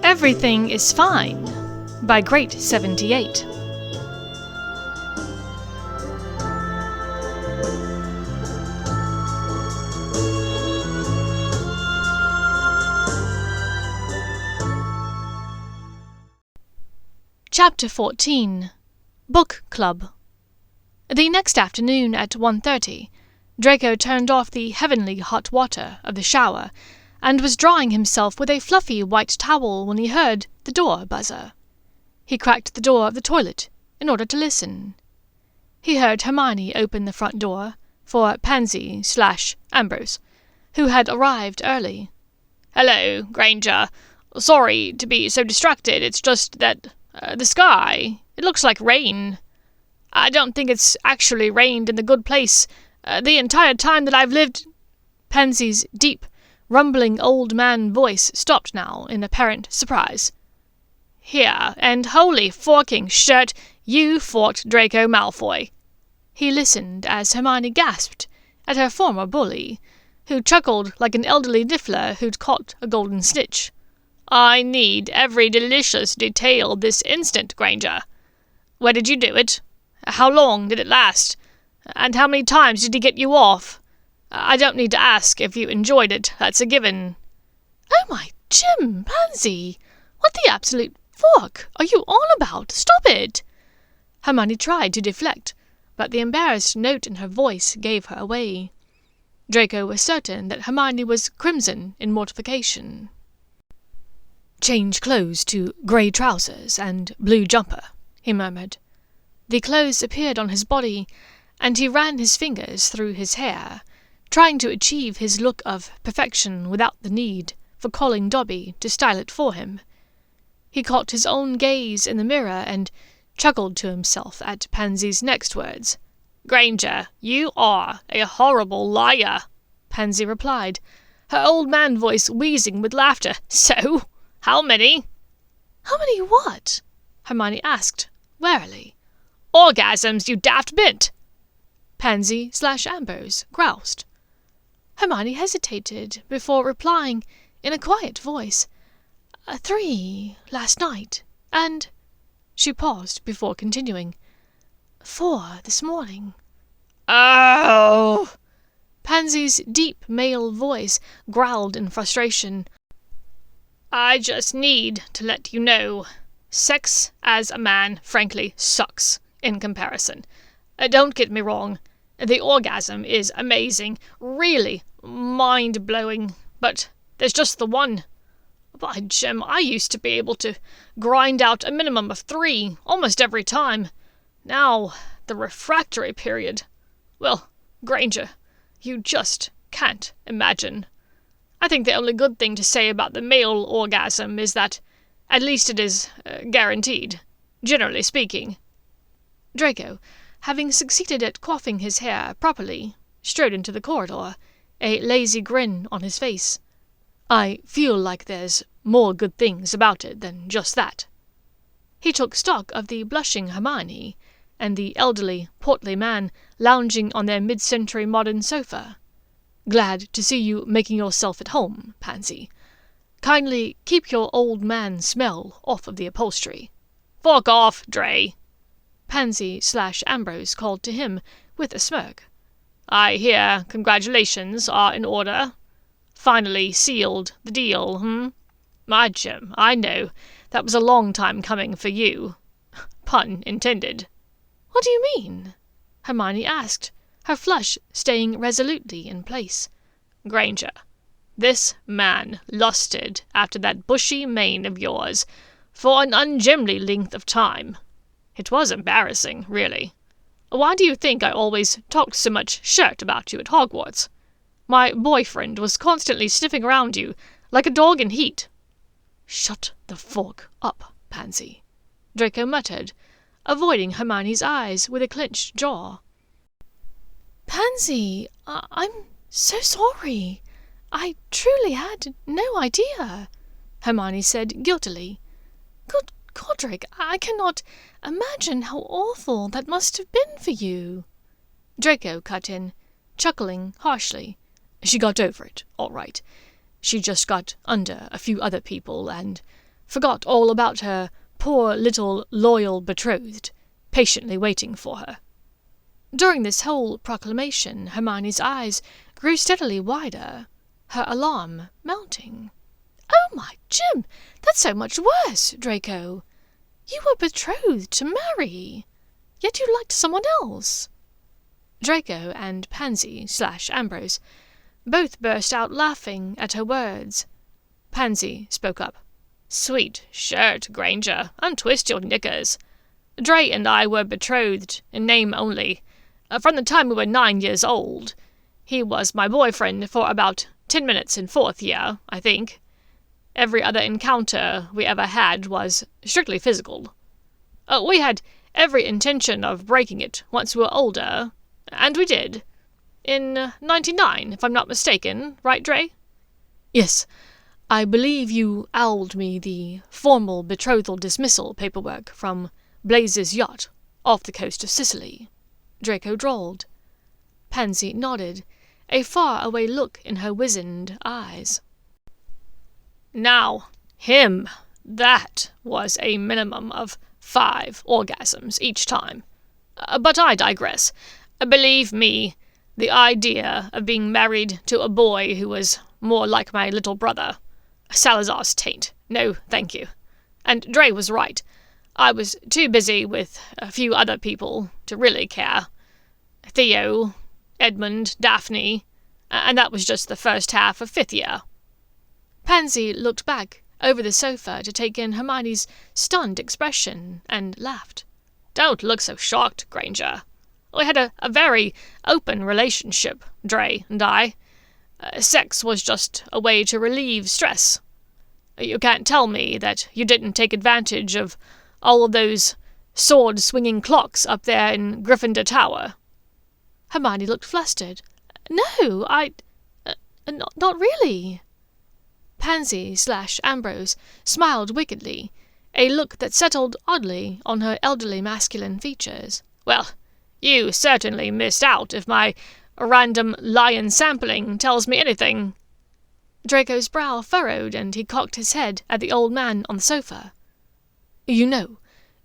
Everything is Fine by Great 78. Chapter 14. Book Club. The next afternoon at 1:30, Draco turned off the heavenly hot water of the shower and was drying himself with a fluffy white towel when he heard the door buzzer. He cracked the door of the toilet in order to listen. He heard Hermione open the front door for Pansy/Ambrose, who had arrived early. "Hello, Granger. Sorry to be so distracted, it's just that the sky, it looks like rain. I don't think it's actually rained in the good place the entire time that I've lived." Pansy's deep, rumbling old man voice stopped now in apparent surprise. "Here, and holy forking shirt, you forked Draco Malfoy." He listened as Hermione gasped at her former bully, who chuckled like an elderly niffler who'd caught a golden snitch. "I need every delicious detail this instant, Granger. Where did you do it? How long did it last? And how many times did he get you off? I don't need to ask if you enjoyed it, that's a given." "Oh my Jim, Pansy! What the absolute fork are you on about? Stop it!" Hermione tried to deflect, but the embarrassed note in her voice gave her away. Draco was certain that Hermione was crimson in mortification. "Change clothes to grey trousers and blue jumper," he murmured. The clothes appeared on his body, and he ran his fingers through his hair, trying to achieve his look of perfection without the need for calling Dobby to style it for him. He caught his own gaze in the mirror and chuckled to himself at Pansy's next words. "Granger, you are a horrible liar," Pansy replied, her old man voice wheezing with laughter. "So, how many?" "How many what?" Hermione asked, warily. "Orgasms, you daft bit!" Pansy/Ambrose groused. Hermione hesitated before replying in a quiet voice. 3 last night, and—" she paused before continuing. 4 this morning." "Oh!" Pansy's deep male voice growled in frustration. "I just need to let you know, sex as a man frankly sucks in comparison. Don't get me wrong, the orgasm is amazing, really mind-blowing, but there's just the one. By Jim, I used to be able to grind out a minimum of 3 almost every time. Now, the refractory period. Well, Granger, you just can't imagine. I think the only good thing to say about the male orgasm is that at least it is guaranteed, generally speaking." Draco, having succeeded at coiffing his hair properly, strode into the corridor, a lazy grin on his face. "I feel like there's more good things about it than just that." He took stock of the blushing Hermione and the elderly, portly man lounging on their mid-century modern sofa. "Glad to see you making yourself at home, Pansy. Kindly keep your old man smell off of the upholstery." "Fuck off, Dre," Pansy/Ambrose called to him with a smirk. "I hear congratulations are in order. Finally sealed the deal, My Jim, I know that was a long time coming for you. Pun intended." "What do you mean?" Hermione asked, her flush staying resolutely in place. "Granger, this man lusted after that bushy mane of yours for an ungemly length of time. It was embarrassing, really. Why do you think I always talked so much shirt about you at Hogwarts? My boyfriend was constantly sniffing around you like a dog in heat." "Shut the fork up, Pansy," Draco muttered, avoiding Hermione's eyes with a clenched jaw. "Pansy, I'm so sorry. I truly had no idea," Hermione said guiltily. "Good Godric, I cannot imagine how awful that must have been for you." Draco cut in, chuckling harshly. "She got over it, all right. She just got under a few other people, and forgot all about her poor little loyal betrothed, patiently waiting for her. During this whole proclamation, Hermione's eyes grew steadily wider, her alarm mounting. "Oh my Jim, that's so much worse, Draco. You were betrothed to marry, yet you liked someone else." Draco and Pansy/Ambrose both burst out laughing at her words. Pansy spoke up. "Sweet shirt, Granger, untwist your knickers. Dre and I were betrothed, in name only, from the time we were 9 years old. He was my boyfriend for about 10 minutes in 4th year, I think. Every other encounter we ever had was strictly physical. We had every intention of breaking it once we were older, and we did. In 99, if I'm not mistaken, right, Dre?" "Yes, I believe you owled me the formal betrothal dismissal paperwork from Blaze's yacht off the coast of Sicily," Draco drawled. Pansy nodded, a far-away look in her wizened eyes. "Now, him, that was a minimum of 5 orgasms each time. But I digress. Believe me, the idea of being married to a boy who was more like my little brother, Salazar's taint. No, thank you. And Dre was right. I was too busy with a few other people to really care. Theo, Edmund, Daphne, and that was just the first half of 5th year." Pansy looked back over the sofa to take in Hermione's stunned expression and laughed. "Don't look so shocked, Granger. We had a very open relationship, Dre and I. Sex was just a way to relieve stress. You can't tell me that you didn't take advantage of all of those sword-swinging clocks up there in Gryffindor Tower." Hermione looked flustered. "No, not really." Pansy/Ambrose smiled wickedly, a look that settled oddly on her elderly masculine features. "Well, you certainly missed out if my random lion sampling tells me anything." Draco's brow furrowed, and he cocked his head at the old man on the sofa. "You know,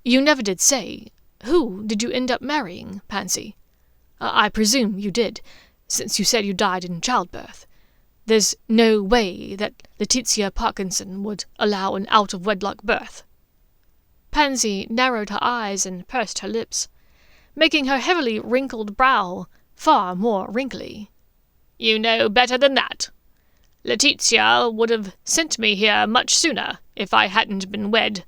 you never did say, who did you end up marrying, Pansy? I presume you did, since you said you died in childbirth. There's no way that Letizia Parkinson would allow an out-of-wedlock birth." Pansy narrowed her eyes and pursed her lips, making her heavily wrinkled brow far more wrinkly. "You know better than that. Letizia would have sent me here much sooner if I hadn't been wed.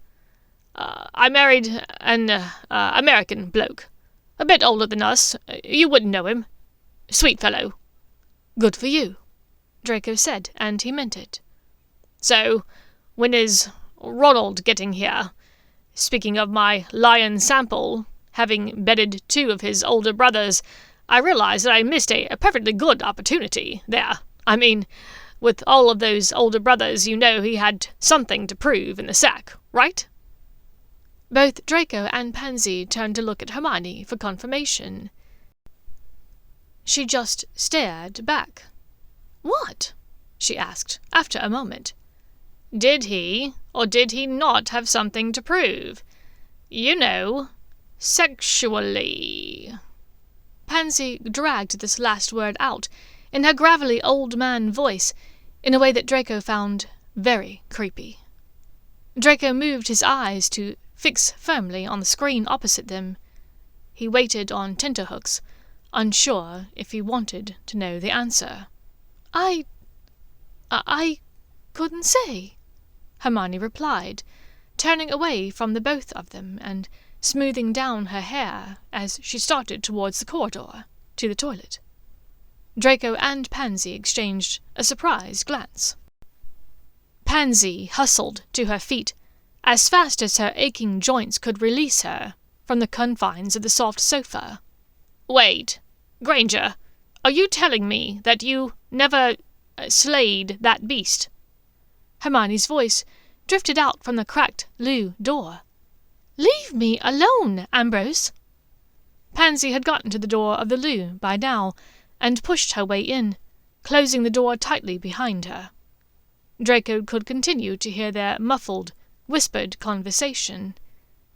I married an American bloke, a bit older than us. You wouldn't know him. Sweet fellow." "Good for you," Draco said, and he meant it. "So, when is Ronald getting here? Speaking of my lion sample, having bedded 2 of his older brothers, I realized that I missed a perfectly good opportunity there. I mean, with all of those older brothers, you know he had something to prove in the sack, right?" Both Draco and Pansy turned to look at Hermione for confirmation. She just stared back. "What?" she asked, after a moment. "Did he, or did he not have something to prove? You know, sexually." Pansy dragged this last word out in her gravelly old man voice in a way that Draco found very creepy. Draco moved his eyes to fix firmly on the screen opposite them. He waited on tenterhooks, unsure if he wanted to know the answer. I couldn't say," Hermione replied, turning away from the both of them and smoothing down her hair as she started towards the corridor to the toilet. Draco and Pansy exchanged a surprised glance. Pansy hustled to her feet as fast as her aching joints could release her from the confines of the soft sofa. "Wait, Granger, are you telling me that you never slayed that beast?" Hermione's voice drifted out from the cracked loo door. "Leave me alone, Ambrose." Pansy had gotten to the door of the loo by now, and pushed her way in, closing the door tightly behind her. Draco could continue to hear their muffled, whispered conversation.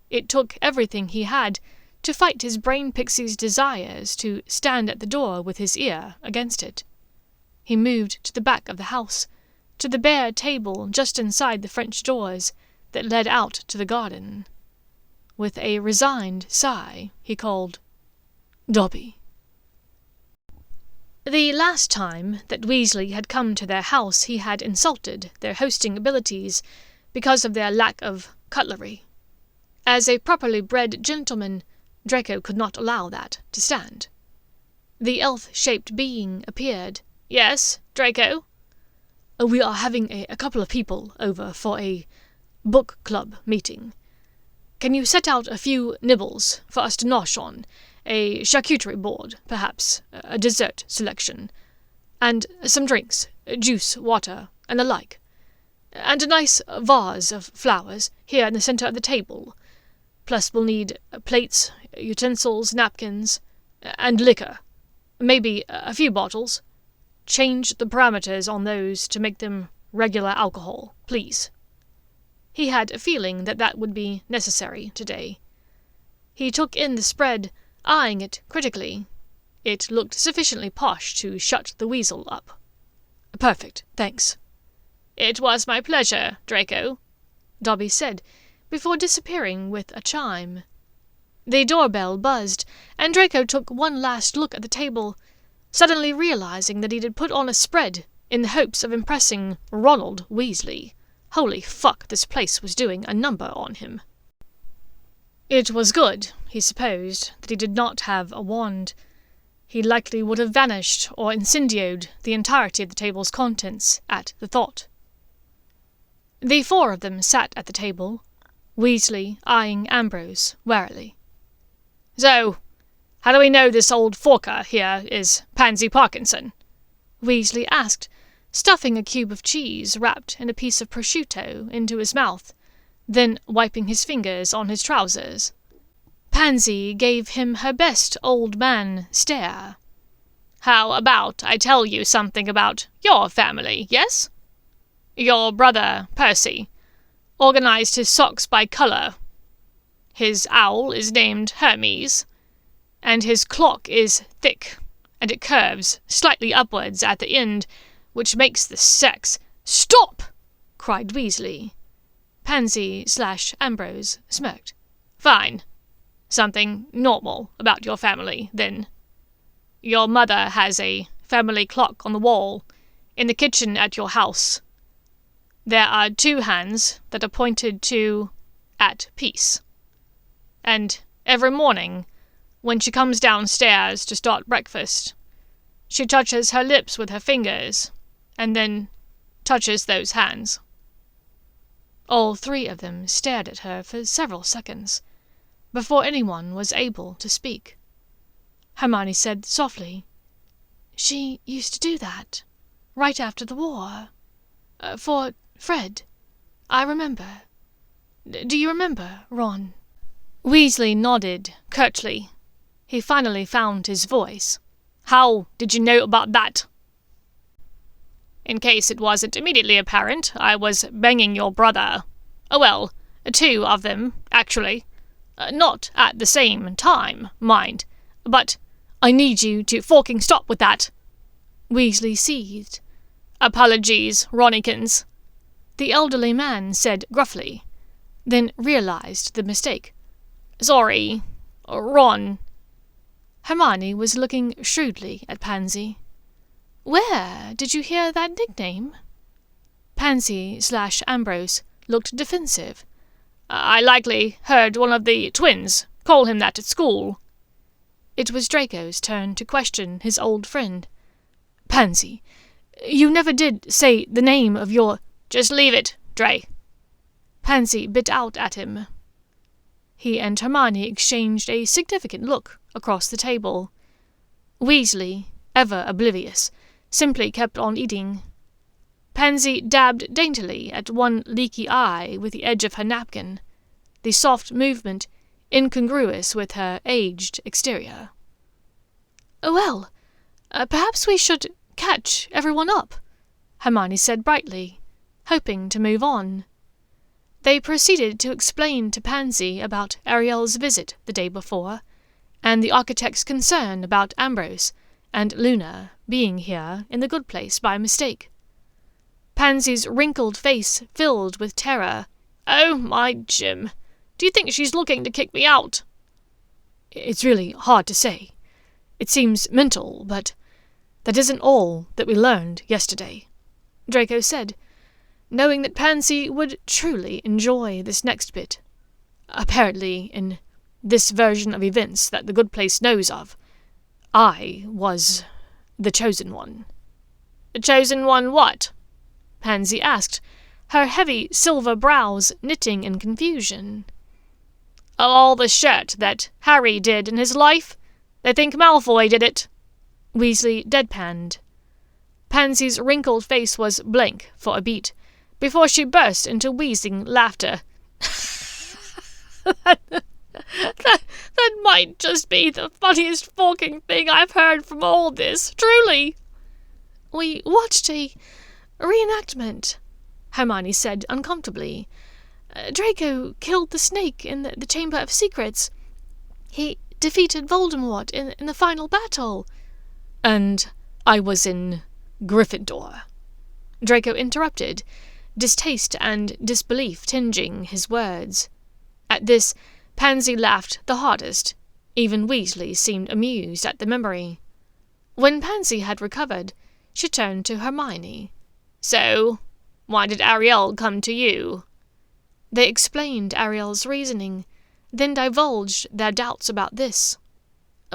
It took everything he had to fight his brain pixie's desires to stand at the door with his ear against it. He moved to the back of the house, to the bare table just inside the French doors that led out to the garden. With a resigned sigh, he called, "Dobby." The last time that Weasley had come to their house he had insulted their hosting abilities because of their lack of cutlery. As a properly bred gentleman, Draco could not allow that to stand. The elf-shaped being appeared. "Yes, Draco?" "We are having a couple of people over for a book club meeting. Can you set out a few nibbles for us to nosh on? A charcuterie board, perhaps, a dessert selection, and some drinks, juice, water, and the like. And a nice vase of flowers here in the center of the table. Plus we'll need plates, utensils, napkins, and liquor. Maybe a few bottles. Change the parameters on those to make them regular alcohol, please." He had a feeling that that would be necessary today. He took in the spread, eyeing it critically. It looked sufficiently posh to shut the weasel up. "Perfect, thanks." "It was my pleasure, Draco," Dobby said, before disappearing with a chime. The doorbell buzzed, and Draco took one last look at the table, suddenly realizing that he had put on a spread in the hopes of impressing Ronald Weasley. Holy fuck, this place was doing a number on him. It was good, he supposed, that he did not have a wand. He likely would have vanished or incendiated the entirety of the table's contents at the thought. The four of them sat at the table, Weasley eyeing Ambrose warily. "So, how do we know this old forker here is Pansy Parkinson?" Weasley asked, stuffing a cube of cheese wrapped in a piece of prosciutto into his mouth, then wiping his fingers on his trousers. Pansy gave him her best old man stare. "How about I tell you something about your family, yes? Your brother, Percy, organized his socks by color. His owl is named Hermes, and his clock is thick, and it curves slightly upwards at the end, which makes the sex—" "Stop!" cried Weasley. Pansy/Ambrose smirked. "Fine. Something normal about your family, then. Your mother has a family clock on the wall, in the kitchen at your house. There are 2 hands that are pointed to at peace. And every morning, when she comes downstairs to start breakfast, she touches her lips with her fingers, and then touches those hands." All 3 of them stared at her for several seconds, before anyone was able to speak. Hermione said softly, "She used to do that, right after the war. For Fred. I remember. Do you remember, Ron?" Weasley nodded curtly. He finally found his voice. "How did you know about that?" "In case it wasn't immediately apparent, I was banging your brother. Well, 2 of them, actually. Not at the same time, mind. But I need you to fucking stop with that." Weasley seethed. "Apologies, Ronnikins," the elderly man said gruffly, then realized the mistake. "Sorry, Ron." Hermione was looking shrewdly at Pansy. "Where did you hear that nickname?" Pansy/Ambrose looked defensive. "I likely heard one of the twins call him that at school." It was Draco's turn to question his old friend. "Pansy, you never did say the name of your—" "Just leave it, Dre." Pansy bit out at him. He and Hermione exchanged a significant look across the table. Weasley, ever oblivious, simply kept on eating. Pansy dabbed daintily at one leaky eye with the edge of her napkin, the soft movement incongruous with her aged exterior. "Well, perhaps we should catch everyone up," Hermione said brightly, hoping to move on. They proceeded to explain to Pansy about Ariel's visit the day before, and the architect's concern about Ambrose and Luna being here in the good place by mistake. Pansy's wrinkled face filled with terror. "Oh, my Jim, do you think she's looking to kick me out?" It's really hard to say. It seems mental, but that isn't all that we learned yesterday, Draco said, knowing that Pansy would truly enjoy this next bit. Apparently, in this version of events that the good place knows of, I was the chosen one. The chosen one what? Pansy asked, her heavy silver brows knitting in confusion. All the shit that Harry did in his life? They think Malfoy did it. Weasley deadpanned. Pansy's wrinkled face was blank for a beat, before she burst into wheezing laughter. That might just be the funniest fucking thing I've heard from all this, truly. We watched a reenactment, Hermione said uncomfortably. Draco killed the snake in the Chamber of Secrets. He defeated Voldemort in the final battle. And I was in Gryffindor, Draco interrupted, distaste and disbelief tinging his words. At this, Pansy laughed the hardest. Even Weasley seemed amused at the memory. When Pansy had recovered, she turned to Hermione. So, why did Ariel come to you? They explained Ariel's reasoning, then divulged their doubts about this.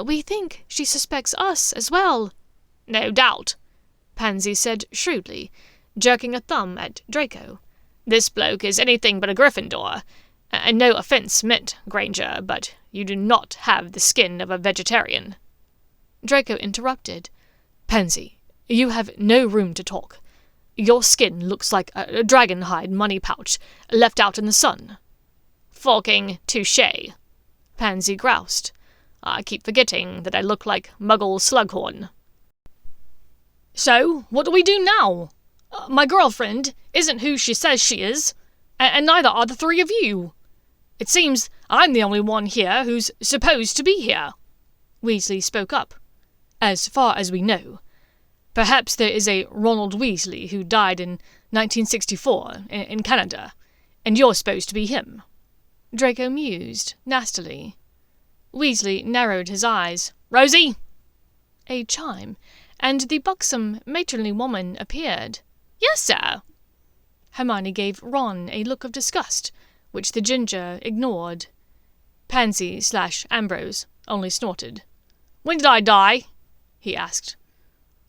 We think she suspects us as well. No doubt, Pansy said shrewdly, jerking a thumb at Draco. This bloke is anything but a Gryffindor. And no offence meant, Granger, but you do not have the skin of a vegetarian. Draco interrupted. Pansy, you have no room to talk. Your skin looks like a dragonhide money pouch left out in the sun. Fucking touché, Pansy groused. I keep forgetting that I look like Muggle Slughorn. So, what do we do now? My girlfriend isn't who she says she is, and neither are the three of you. It seems I'm the only one here who's supposed to be here. Weasley spoke up. As far as we know. Perhaps there is a Ronald Weasley who died in 1964 in Canada, and you're supposed to be him. Draco mused nastily. Weasley narrowed his eyes. Rosie! A chime, and the buxom, matronly woman appeared. Yes, sir. Hermione gave Ron a look of disgust, which the ginger ignored. Pansy/Ambrose only snorted. When did I die? He asked.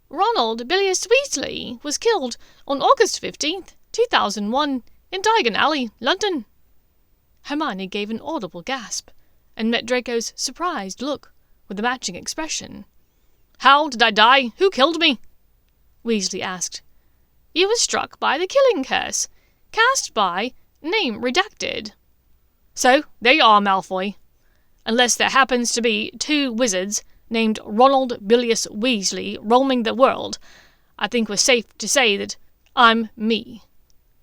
Ronald Bilious Weasley was killed on August 15th, 2001, in Diagon Alley, London. Hermione gave an audible gasp, and met Draco's surprised look with a matching expression. How did I die? Who killed me? Weasley asked. You were struck by the killing curse, cast by name redacted. So, there you are, Malfoy. Unless there happens to be two wizards named Ronald Bilious Weasley roaming the world, I think we're safe to say that I'm me,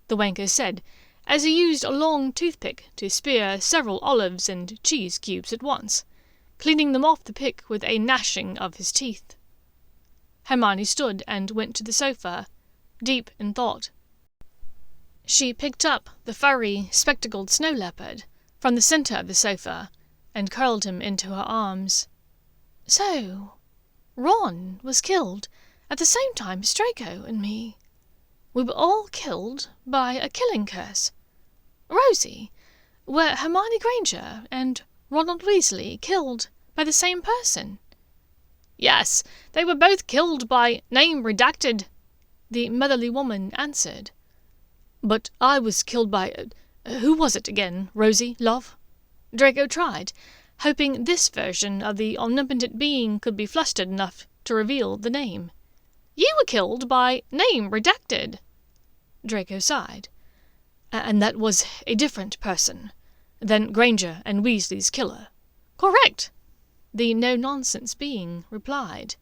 the wanker said, as he used a long toothpick to spear several olives and cheese cubes at once, cleaning them off the pick with a gnashing of his teeth. Hermione stood and went to the sofa, deep in thought. She picked up the furry, spectacled snow leopard from the center of the sofa and curled him into her arms. So, Ron was killed at the same time as Draco and me. We were all killed by a killing curse. Rosie, were Hermione Granger and Ronald Weasley killed by the same person? Yes, they were both killed by name redacted, the motherly woman answered. But I was killed by... who was it again, Rosie, love? Draco tried, hoping this version of the omnipotent being could be flustered enough to reveal the name. You were killed by name redacted. Draco sighed. And that was a different person than Granger and Weasley's killer. Correct, the no-nonsense being replied.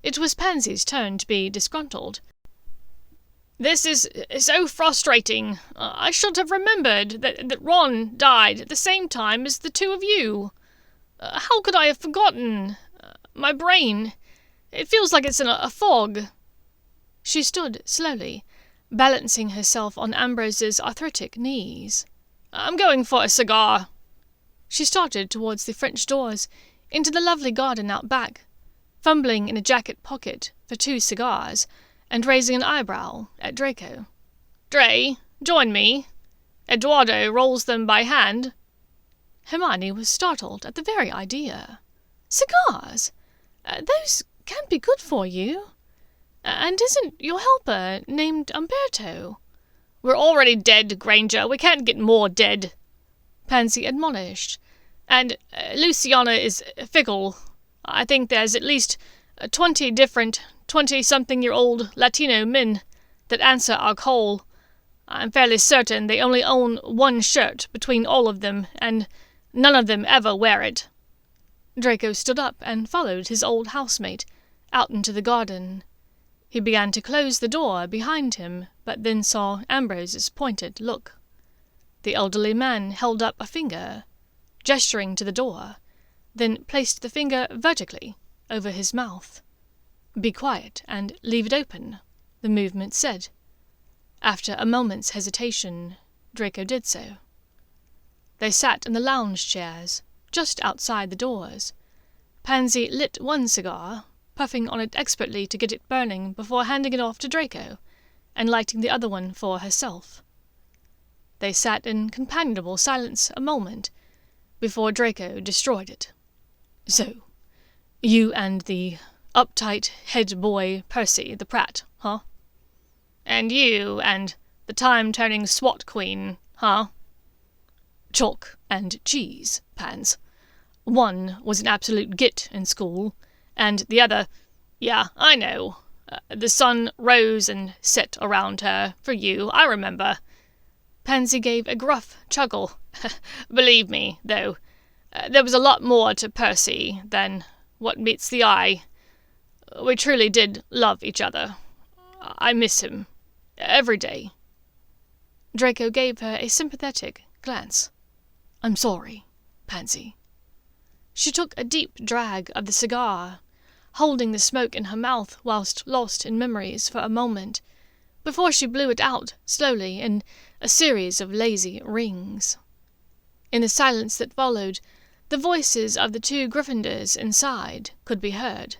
It was Pansy's turn to be disgruntled. This is so frustrating. I should have remembered that Ron died at the same time as the two of you. How could I have forgotten? My brain, it feels like it's in a fog." She stood slowly, balancing herself on Ambrose's arthritic knees. "I'm going for a cigar." She started towards the French doors, into the lovely garden out back, fumbling in a jacket pocket for 2 cigars, and raising an eyebrow at Draco. "Dre, join me. Eduardo rolls them by hand." Hermione was startled at the very idea. Cigars? Those can't be good for you. And isn't your helper named Umberto? "We're already dead, Granger. We can't get more dead," Pansy admonished. "And Luciana is fickle. I think there's at least 20 different 20-something-year-old Latino men that answer our call. I'm fairly certain they only own one shirt between all of them, and none of them ever wear it." Draco stood up and followed his old housemate out into the garden. He began to close the door behind him, but then saw Ambrose's pointed look. The elderly man held up a finger, gesturing to the door, then placed the finger vertically over his mouth. "Be quiet and leave it open," the movement said. After a moment's hesitation, Draco did so. They sat in the lounge chairs, just outside the doors. Pansy lit one cigar, puffing on it expertly to get it burning before handing it off to Draco, and lighting the other one for herself. They sat in companionable silence a moment, before Draco destroyed it. "So, you and the uptight head boy Percy the Pratt, huh?" "And you and the time-turning SWAT queen, huh?" "Chalk and cheese, Pans. One was an absolute git in school, and the other—" "Yeah, I know. The sun rose and set around her, for you, I remember." Pansy gave a gruff chuckle. "Believe me, though, there was a lot more to Percy than what meets the eye. We truly did love each other. I miss him. Every day." Draco gave her a sympathetic glance. "I'm sorry, Pansy." She took a deep drag of the cigar, holding the smoke in her mouth whilst lost in memories for a moment, before she blew it out slowly in a series of lazy rings. In the silence that followed, the voices of the 2 Gryffindors inside could be heard.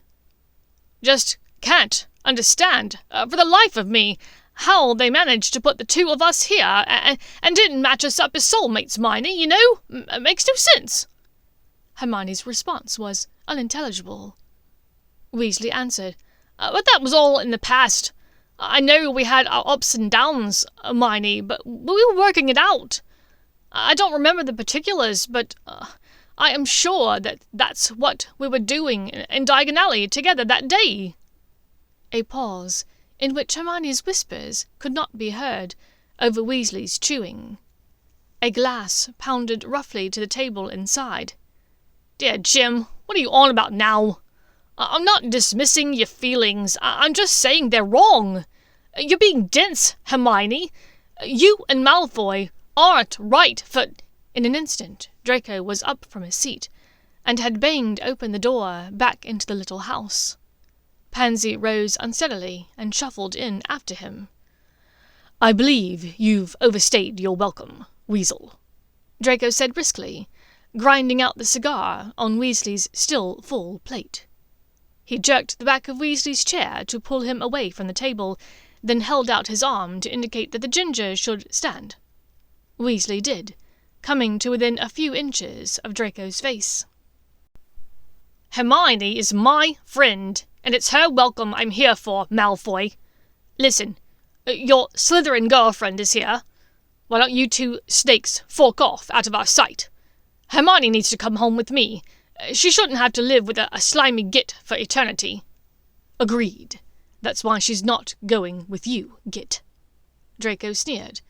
"Just can't understand, for the life of me, how they managed to put the 2 of us here, and didn't match us up as soulmates, Miney, you know? Makes no sense." Hermione's response was unintelligible. Weasley answered, "But that was all in the past. I know we had our ups and downs, Hermione, but we were working it out. I don't remember the particulars, but I am sure that that's what we were doing in Diagon Alley together that day." A pause, in which Hermione's whispers could not be heard over Weasley's chewing. A glass pounded roughly to the table inside. "Dear Jim, what are you on about now? I'm not dismissing your feelings. I'm just saying they're wrong. You're being dense, Hermione. You and Malfoy aren't right for—" In an instant, Draco was up from his seat, and had banged open the door back into the little house. Pansy rose unsteadily and shuffled in after him. "I believe you've overstayed your welcome, Weasel," Draco said briskly, grinding out the cigar on Weasley's still full plate. He jerked the back of Weasley's chair to pull him away from the table, then held out his arm to indicate that the ginger should stand. Weasley did, coming to within a few inches of Draco's face. "Hermione is my friend, and it's her welcome I'm here for, Malfoy. Listen, your Slytherin girlfriend is here. Why don't you 2 snakes fork off out of our sight? Hermione needs to come home with me. She shouldn't have to live with a slimy git for eternity." "Agreed. That's why she's not going with you, git." Draco sneered.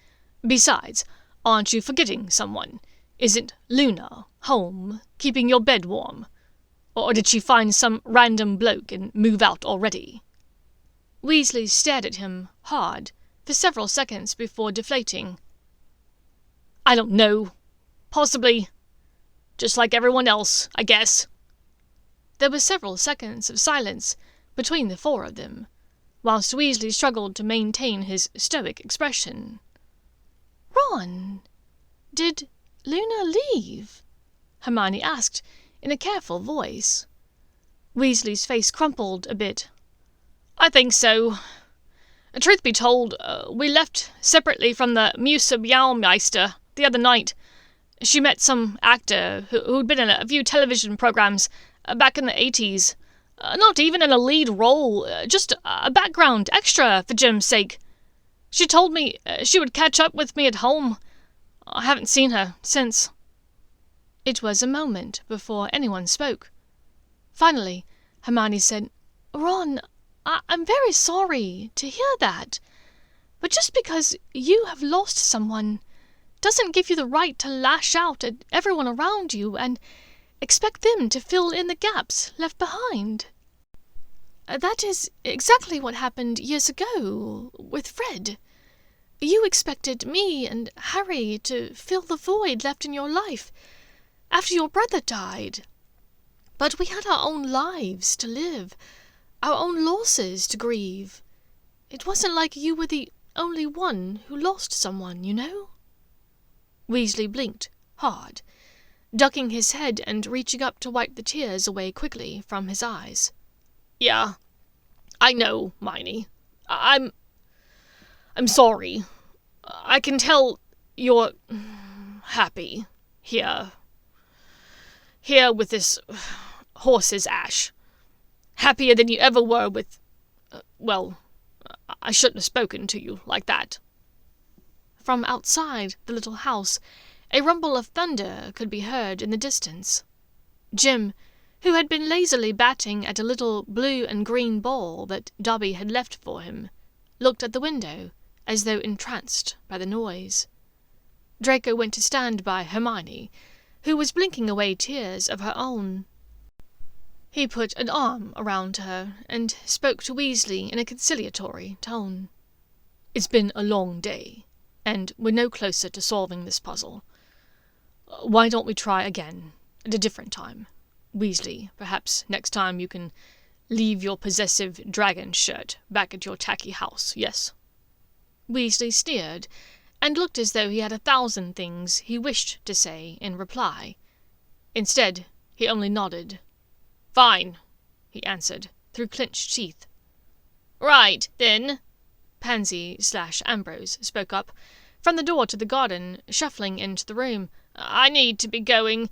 "Besides, aren't you forgetting someone? Isn't Luna home, keeping your bed warm? Or did she find some random bloke and move out already?" Weasley stared at him hard, for several seconds before deflating. "I don't know. Possibly. Just like everyone else, I guess." There were several seconds of silence between the four of them, whilst Weasley struggled to maintain his stoic expression. "Ron, did Luna leave?" Hermione asked in a careful voice. Weasley's face crumpled a bit. "I think so. Truth be told, we left separately from the Museumeister the other night. She met some actor who'd been in a few television programs back in the 80s. Not even in a lead role, just a background extra for Jim's sake. She told me she would catch up with me at home. I haven't seen her since." It was a moment before anyone spoke. Finally, Hermione said, "Ron, I'm very sorry to hear that, but just because you have lost someone doesn't give you the right to lash out at everyone around you and expect them to fill in the gaps left behind. That is exactly what happened years ago with Fred. You expected me and Harry to fill the void left in your life after your brother died. But we had our own lives to live, our own losses to grieve. It wasn't like you were the only one who lost someone, you know?" Weasley blinked hard, ducking his head and reaching up to wipe the tears away quickly from his eyes. "Yeah, I know, Miney. I'm sorry. I can tell you're happy here with this horse's ash. Happier than you ever were with... well, I shouldn't have spoken to you like that." From outside the little house, a rumble of thunder could be heard in the distance. Jim, who had been lazily batting at a little blue and green ball that Dobby had left for him, looked at the window, as though entranced by the noise. Draco went to stand by Hermione, who was blinking away tears of her own. He put an arm around her and spoke to Weasley in a conciliatory tone. "It's been a long day, and we're no closer to solving this puzzle. Why don't we try again, at a different time? Weasley, perhaps next time you can leave your possessive dragon shirt back at your tacky house, yes?" Weasley sneered, and looked as though he had 1,000 things he wished to say in reply. Instead, he only nodded. "Fine," he answered, through clenched teeth. "Right, then," Pansy/Ambrose spoke up, from the door to the garden, shuffling into the room. "I need to be going.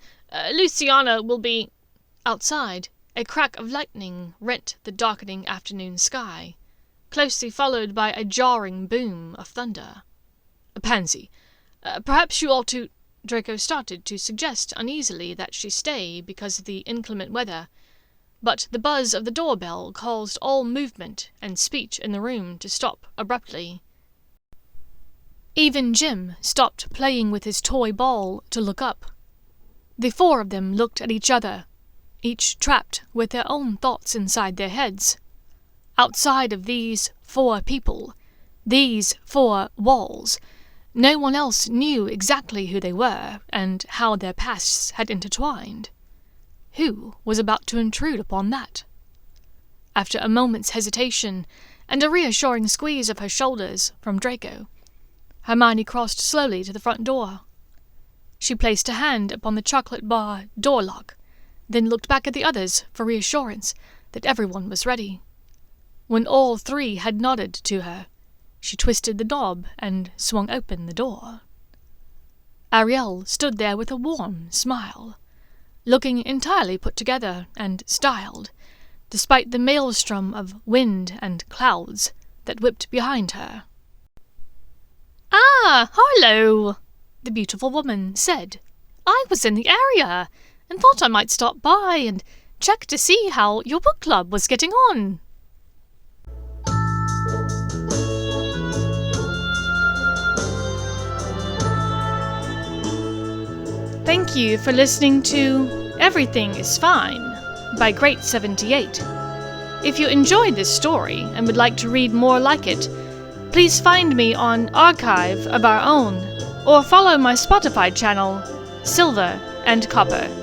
Luciana will be—" Outside, a crack of lightning rent the darkening afternoon sky, closely followed by a jarring boom of thunder. "Pansy, perhaps you ought to—" Draco started to suggest uneasily that she stay because of the inclement weather, but the buzz of the doorbell caused all movement and speech in the room to stop abruptly. Even Jim stopped playing with his toy ball to look up. The four of them looked at each other, each trapped with their own thoughts inside their heads. Outside of these 4 people, these 4 walls, no one else knew exactly who they were and how their pasts had intertwined. Who was about to intrude upon that? After a moment's hesitation and a reassuring squeeze of her shoulders from Draco, Hermione crossed slowly to the front door. She placed a hand upon the chocolate bar door lock, then looked back at the others for reassurance that everyone was ready. When all 3 had nodded to her, she twisted the knob and swung open the door. Ariel stood there with a warm smile, looking entirely put together and styled, despite the maelstrom of wind and clouds that whipped behind her. "Ah, hello," the beautiful woman said. "I was in the area, and thought I might stop by and check to see how your book club was getting on." Thank you for listening to Everything is Fine by Great78. If you enjoyed this story and would like to read more like it, please find me on Archive of Our Own, or follow my Spotify channel, Silver and Copper.